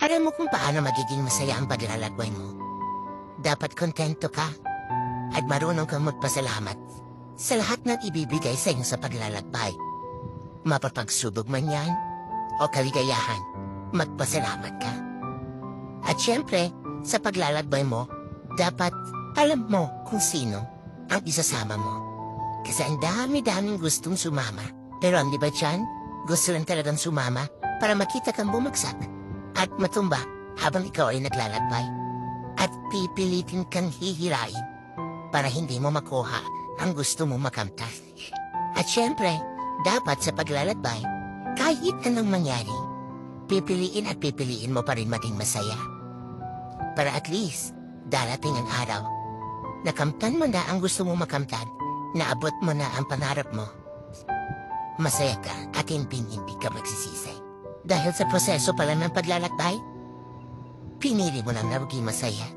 Alam mo kung paano magiging masaya ang paglalakbay mo. Dapat kontento ka at marunong kang magpasalamat sa lahat ng ibibigay sa iyo sa paglalakbay. Mapapagsubok man yan o kaligayahan, magpasalamat ka. At syempre, sa paglalakbay mo, dapat alam mo kung sino ang isasama mo. Kasi ang dami-daming gustong sumama. Pero ang iba dyan, gusto lang talagang sumama para makita kang bumagsak at matumba habang ikaw ay naglalakbay. At pipilitin kang hihirain para hindi mo makuha ang gusto mo makamtan. At syempre, dapat sa paglalakbay, kahit anong mangyari, pipiliin at pipiliin mo pa rin maging masaya. Para at least, darating ang araw, nakamtan mo na ang gusto mo makamtan, naabot mo na ang pangarap mo. Masaya ka at hindi ka magsisisi. Dahil sa proseso pala ng paglalakbay, pinili mo lang na maging masaya.